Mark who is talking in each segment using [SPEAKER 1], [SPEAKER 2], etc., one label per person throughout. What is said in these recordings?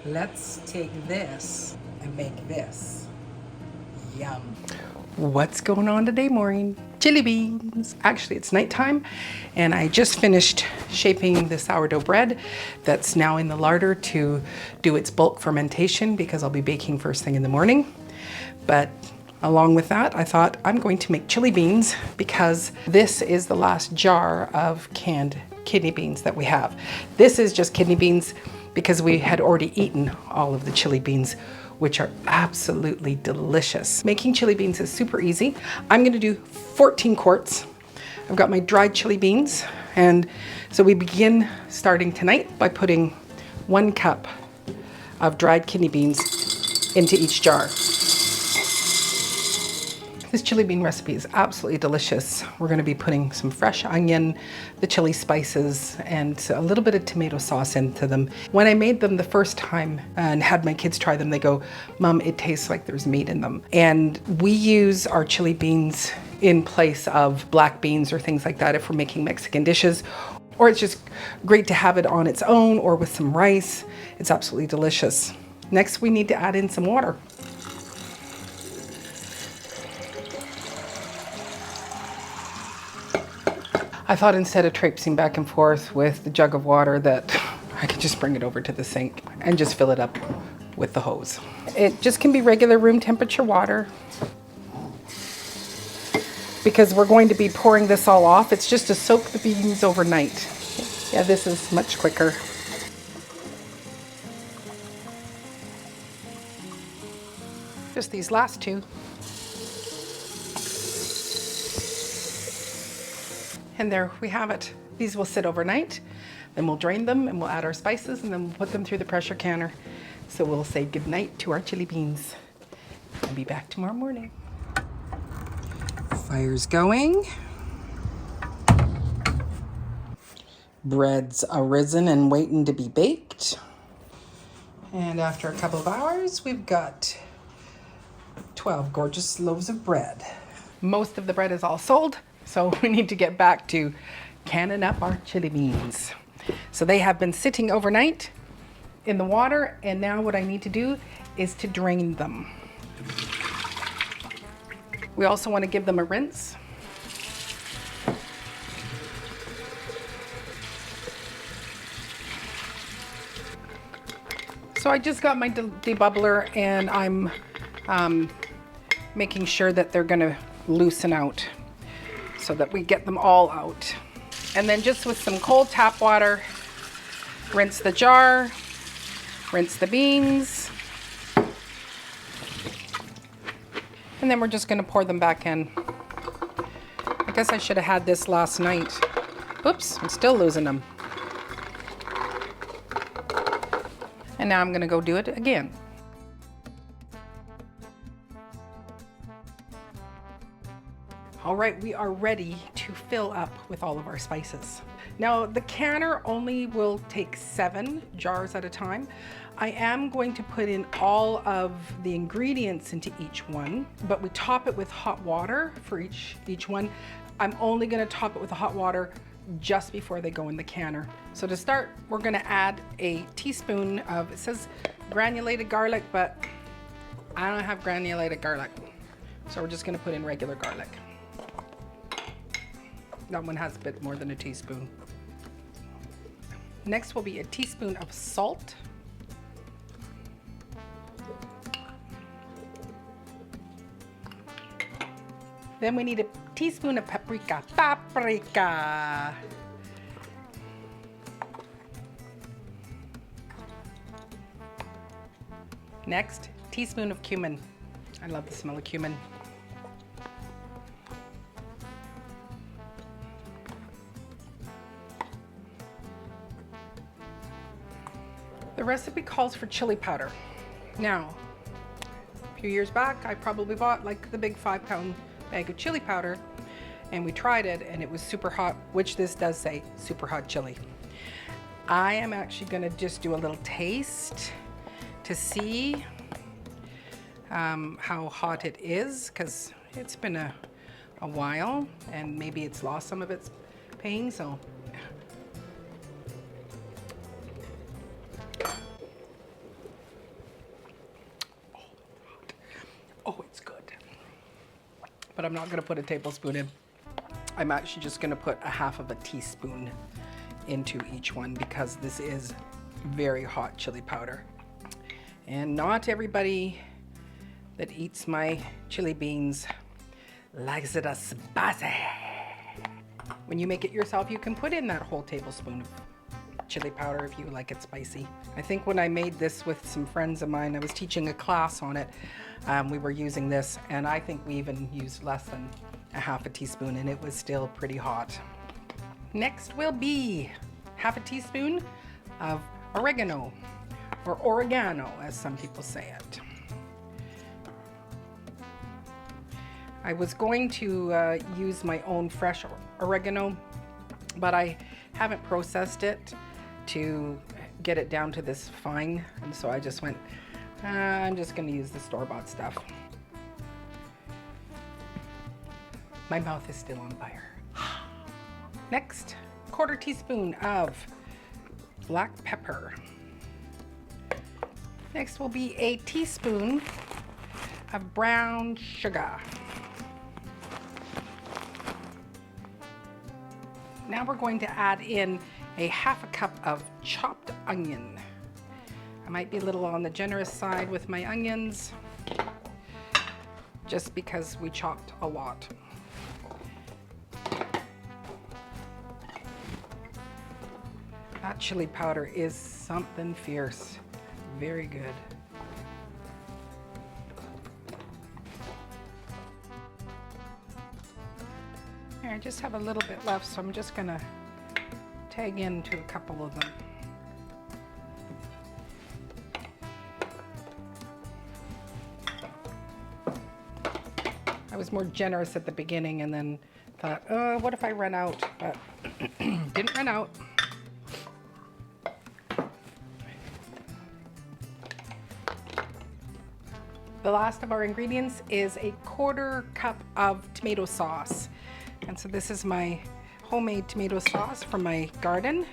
[SPEAKER 1] Let's take this and make this. Yum.
[SPEAKER 2] What's going on today, Maureen? Chili beans. Actually, it's nighttime, and I just finished shaping the sourdough bread that's now in the larder to do its bulk fermentation because I'll be baking first thing in the morning. But along with that, I thought I'm going to make chili beans because this is the last jar of canned kidney beans that we have. This is just kidney beans because we had already eaten all of the chili beans, which are absolutely delicious. Making chili beans is super easy. I'm gonna do 14 quarts. I've got my dried chili beans, and so we begin starting tonight by putting 1 cup of dried kidney beans into each jar. This chili bean recipe is absolutely delicious. We're gonna be putting some fresh onion, the chili spices, and a little bit of tomato sauce into them. When I made them the first time and had my kids try them, they go, "Mom, it tastes like there's meat in them." And we use our chili beans in place of black beans or things like that if we're making Mexican dishes. Or it's just great to have it on its own or with some rice. It's absolutely delicious. Next, we need to add in some water. I thought instead of traipsing back and forth with the jug of water that I could just bring it over to the sink and just fill it up with the hose. It just can be regular room temperature water because we're going to be pouring this all off. It's just to soak the beans overnight. Yeah, this is much quicker. Just these last two. And there we have it. These will sit overnight, then we'll drain them and we'll add our spices and then we'll put them through the pressure canner. So we'll say goodnight to our chili beans and be back tomorrow morning. Fire's going. Bread's arisen and waiting to be baked. And after a couple of hours, we've got 12 gorgeous loaves of bread. Most of the bread is all sold. So we need to get back to canning up our chili beans. So they have been sitting overnight in the water, and now what I need to do is to drain them. We also want to give them a rinse. So I just got my debubbler and I'm making sure that they're gonna loosen out, so that we get them all out. And then just with some cold tap water, rinse the jar, rinse the beans, and then we're just gonna pour them back in. I guess I should have had this last night. Oops, I'm still losing them. And now I'm gonna go do it again. All right, we are ready to fill up with all of our spices. Now, the canner only will take 7 jars at a time. I am going to put in all of the ingredients into each one, but we top it with hot water for each one. I'm only gonna top it with the hot water just before they go in the canner. So to start, we're gonna add a teaspoon of, it says granulated garlic, but I don't have granulated garlic. So we're just gonna put in regular garlic. That one has a bit more than a teaspoon. Next will be a teaspoon of salt. Then we need a teaspoon of paprika. Paprika. Next, teaspoon of cumin. I love the smell of cumin. The recipe calls for chili powder. Now, a few years back, I probably bought like the big 5-pound bag of chili powder, and we tried it and it was super hot, which this does say super hot chili. I am actually gonna just do a little taste to see how hot it is, because it's been a while and maybe it's lost some of its pain, so. Oh, it's good. But I'm not gonna put a tablespoon in. I'm actually just gonna put a half of a teaspoon into each one because this is very hot chili powder. And not everybody that eats my chili beans likes it as spicy. When you make it yourself, you can put in that whole tablespoon of chili powder if you like it spicy. I think when I made this with some friends of mine, I was teaching a class on it. We were using this, and I think we even used less than a half a teaspoon, and it was still pretty hot. Next will be half a teaspoon of oregano, or oregano as some people say it. I was going to use my own fresh oregano, but I haven't processed it to get it down to this fine, and so I just went, I'm just going to use the store-bought stuff. My mouth is still on fire. Next, 1/4 teaspoon of black pepper. Next will be a teaspoon of brown sugar. Now we're going to add in a half a cup of chopped onion. I might be a little on the generous side with my onions, just because we chopped a lot. That chili powder is something fierce. Very good. I just have a little bit left, so I'm just gonna tag into a couple of them. I was more generous at the beginning and then thought, oh, what if I run out? But didn't run out. The last of our ingredients is a 1/4 cup of tomato sauce. And so this is my homemade tomato sauce from my garden.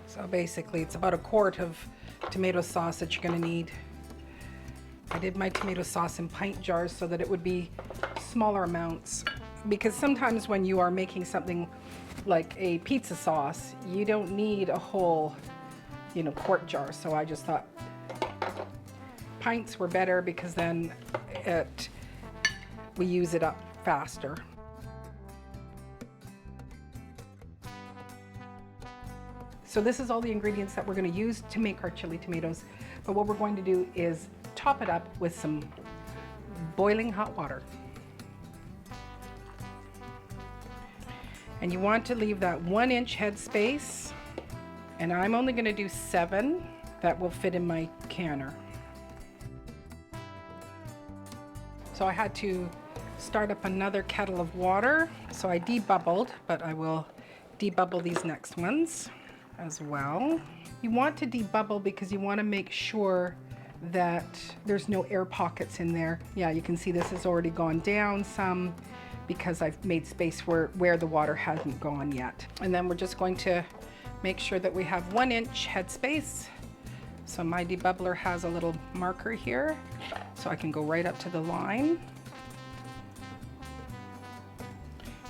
[SPEAKER 2] So basically it's about a quart of tomato sauce that you're going to need. I did my tomato sauce in pint jars so that it would be smaller amounts, because sometimes when you are making something like a pizza sauce, you don't need a whole, quart jar. So I just thought pints were better because then we use it up faster. So this is all the ingredients that we're going to use to make our chili tomatoes. But what we're going to do is top it up with some boiling hot water. And you want to leave that 1-inch head space. And I'm only going to do 7. That will fit in my canner. So I had to start up another kettle of water. So I debubbled, but I will debubble these next ones as well. You want to debubble because you want to make sure that there's no air pockets in there. Yeah, you can see this has already gone down some because I've made space where the water hasn't gone yet. And then we're just going to make sure that we have 1-inch head space. So my debubbler has a little marker here, so I can go right up to the line.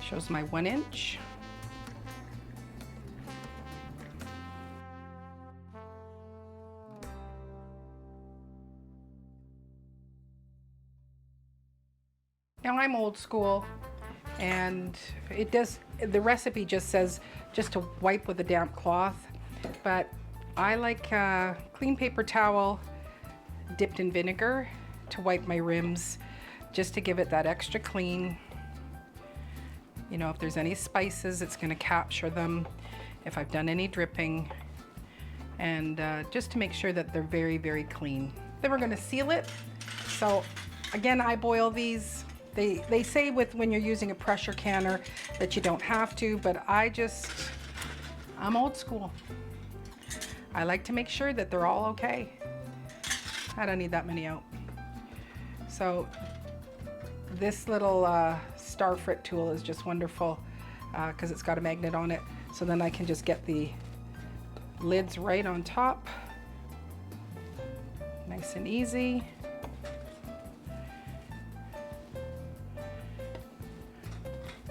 [SPEAKER 2] Shows my 1-inch. Now I'm old school, and the recipe just says just to wipe with a damp cloth, but I like a clean paper towel dipped in vinegar to wipe my rims, just to give it that extra clean. If there's any spices, it's going to capture them. If I've done any dripping, and just to make sure that they're very, very clean. Then we're going to seal it. So again, I boil these. They say when you're using a pressure canner that you don't have to, but I'm old school. I like to make sure that they're all okay. I don't need that many out. So This little star frit tool is just wonderful because it's got a magnet on it. So then I can just get the lids right on top. Nice and easy.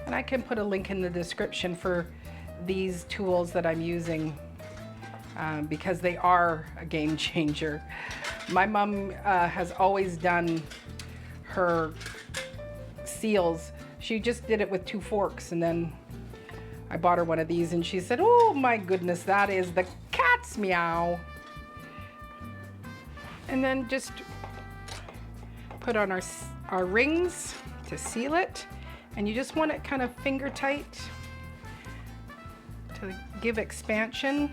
[SPEAKER 2] And I can put a link in the description for these tools that I'm using because they are a game changer. My mom has always done her seals. She just did it with 2 forks, and then I bought her one of these and she said, oh my goodness, that is the cat's meow. And then just put on our rings to seal it. And you just want it kind of finger tight to give expansion.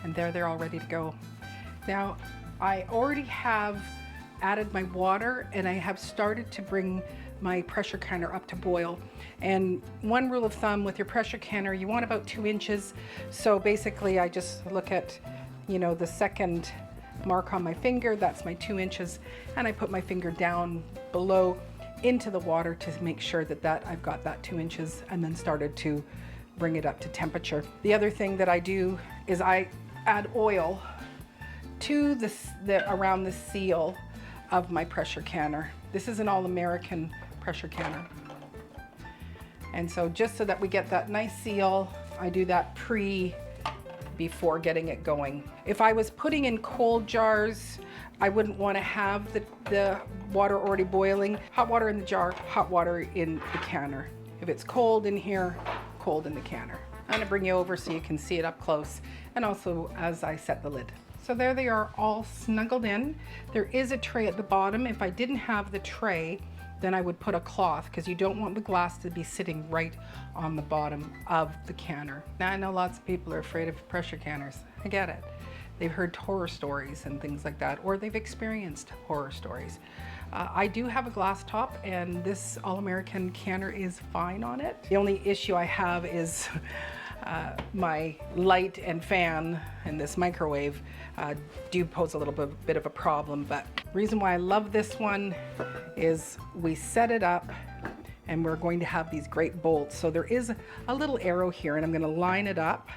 [SPEAKER 2] And there they're all ready to go. Now, I already have added my water and I have started to bring my pressure canner up to boil. And one rule of thumb with your pressure canner, you want about 2 inches. So basically I just look at, you know, the second mark on my finger, that's my 2 inches. And I put my finger down below into the water to make sure that I've got that 2 inches, and then started to bring it up to temperature. The other thing that I do is I add oil to around the seal of my pressure canner. This is an all-American pressure canner. And so just so that we get that nice seal, I do that before getting it going. If I was putting in cold jars, I wouldn't want to have the water already boiling. Hot water in the jar, hot water in the canner. If it's cold in here, cold in the canner. I'm gonna bring you over so you can see it up close, and also as I set the lid. So there they are, all snuggled in. There is a tray at the bottom. If I didn't have the tray, then I would put a cloth, because you don't want the glass to be sitting right on the bottom of the canner. Now I know lots of people are afraid of pressure canners. I get it. They've heard horror stories and things like that, or they've experienced horror stories. I do have a glass top, and this all-American canner is fine on it. The only issue I have is my light and fan and this microwave do pose a little bit of a problem. But the reason why I love this one is we set it up and we're going to have these great bolts. So there is a little arrow here, and I'm going to line it up.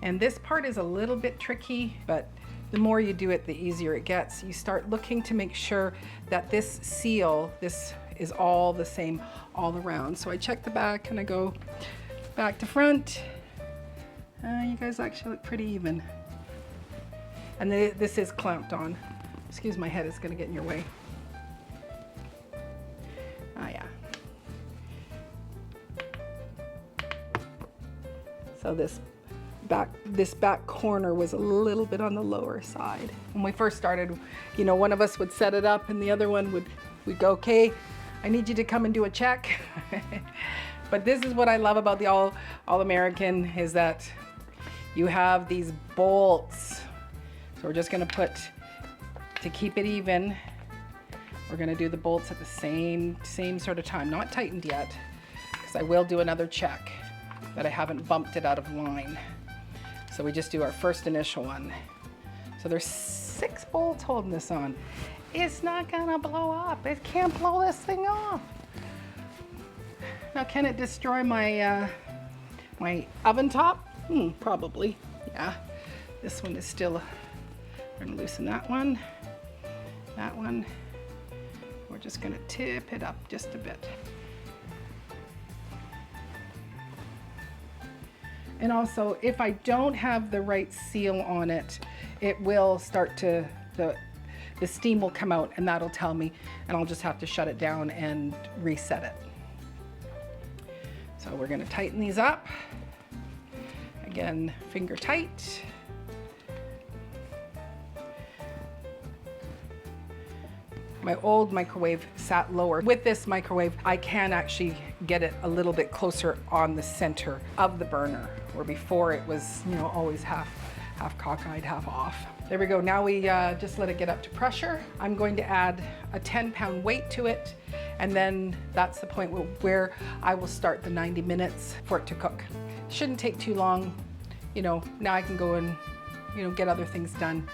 [SPEAKER 2] And this part is a little bit tricky, but the more you do it, the easier it gets. You start looking to make sure that this seal, this is all the same all around. So I check the back and I go back to front. You guys actually look pretty even. And this is clamped on. Excuse my head, it's gonna get in your way. Ah, yeah. So this back corner was a little bit on the lower side. When we first started, you know, one of us would set it up and the other one would go, okay, I need you to come and do a check. But this is what I love about the all-American is that you have these bolts. So we're just gonna put, to keep it even, we're gonna do the bolts at the same sort of time. Not tightened yet, because I will do another check that I haven't bumped it out of line. So we just do our first initial one. So there's 6 bolts holding this on. It's not gonna blow up. It can't blow this thing off. Now, can it destroy my my oven top? Probably, yeah. This one is still, we're gonna loosen that one. That one, we're just gonna tip it up just a bit. And also, if I don't have the right seal on it, it will start to, the steam will come out, and that'll tell me, and I'll just have to shut it down and reset it. So we're gonna tighten these up. Again, finger tight. My old microwave sat lower. With this microwave, I can actually get it a little bit closer on the center of the burner, where before it was, you know, always half cockeyed, half off. There we go. Now we just let it get up to pressure. I'm going to add a 10-pound weight to it, and then that's the point where I will start the 90 minutes for it to cook. Shouldn't take too long. you know, now I can go and, you know, get other things done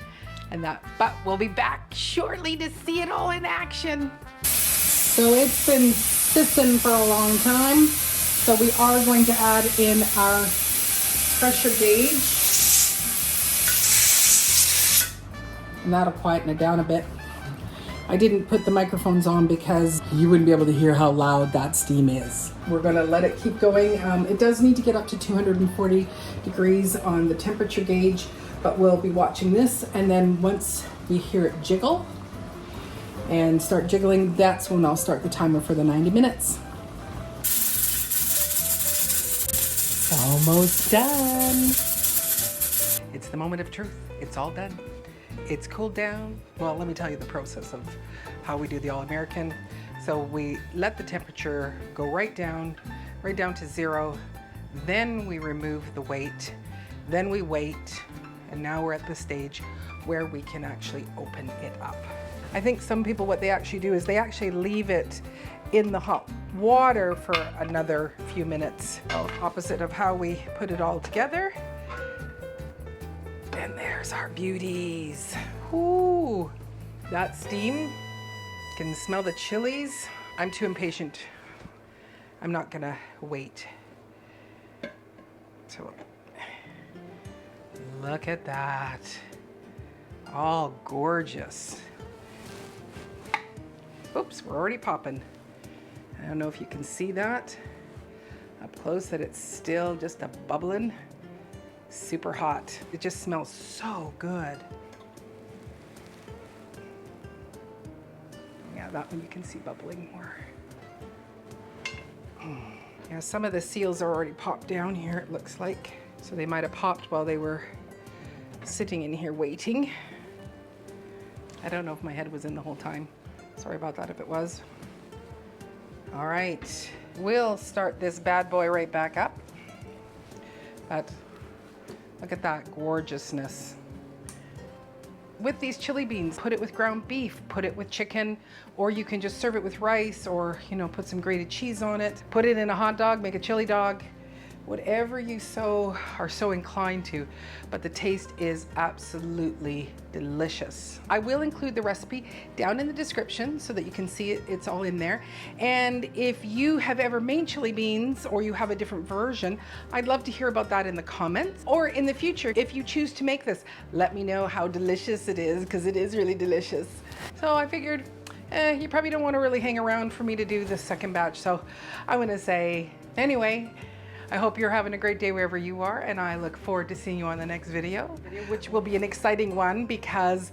[SPEAKER 2] and that. But we'll be back shortly to see it all in action.
[SPEAKER 1] So it's been sitting for a long time. So we are going to add in our pressure gauge. And that'll quieten it down a bit. I didn't put the microphones on because you wouldn't be able to hear how loud that steam is. We're gonna let it keep going. It does need to get up to 240 degrees on the temperature gauge, but we'll be watching this, and then once we hear it jiggle and start jiggling, that's when I'll start the timer for the 90 minutes. Almost done.
[SPEAKER 2] It's the moment of truth. It's all done. It's cooled down. Well, let me tell you the process of how we do the All-American. So we let the temperature go right down to 0. Then we remove the weight. Then we wait. And now we're at the stage where we can actually open it up. I think some people, what they actually do is they actually leave it in the hot water for another few minutes. Opposite of how we put it all together. And there's our beauties. Ooh, that steam. Can smell the chilies. I'm too impatient. I'm not gonna wait. So, look at that. All gorgeous. Oops, we're already popping. I don't know if you can see that up close, that it's still just a bubbling. Super hot. It just smells so good. Yeah, that one you can see bubbling more. Yeah, some of the seals are already popped down here, it looks like. So they might have popped while they were sitting in here waiting. I don't know if my head was in the whole time. Sorry about that if it was. All right, we'll start this bad boy right back up. But look at that gorgeousness. With these chili beans, put it with ground beef, put it with chicken, or you can just serve it with rice, or, you know, put some grated cheese on it. Put it in a hot dog, make a chili dog. Whatever you are so inclined to, but the taste is absolutely delicious. I will include the recipe down in the description so that you can see it, it's all in there. And if you have ever made chili beans or you have a different version, I'd love to hear about that in the comments. Or in the future, if you choose to make this, let me know how delicious it is, because it is really delicious. So I figured, you probably don't want to really hang around for me to do the second batch. So I'm gonna say, anyway, I hope you're having a great day wherever you are, and I look forward to seeing you on the next video, which will be an exciting one because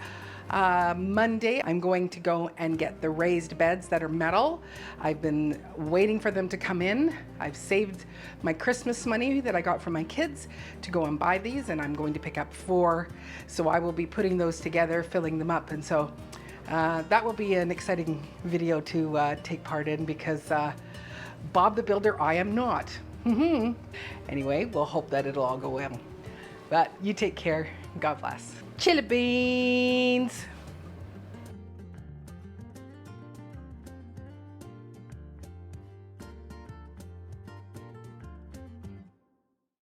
[SPEAKER 2] Monday I'm going to go and get the raised beds that are metal. I've been waiting for them to come in. I've saved my Christmas money that I got from my kids to go and buy these, and I'm going to pick up 4. So I will be putting those together, filling them up, and so that will be an exciting video to take part in because Bob the Builder, I am not. Anyway, we'll hope that it'll all go well. But you take care. God bless. Chili beans.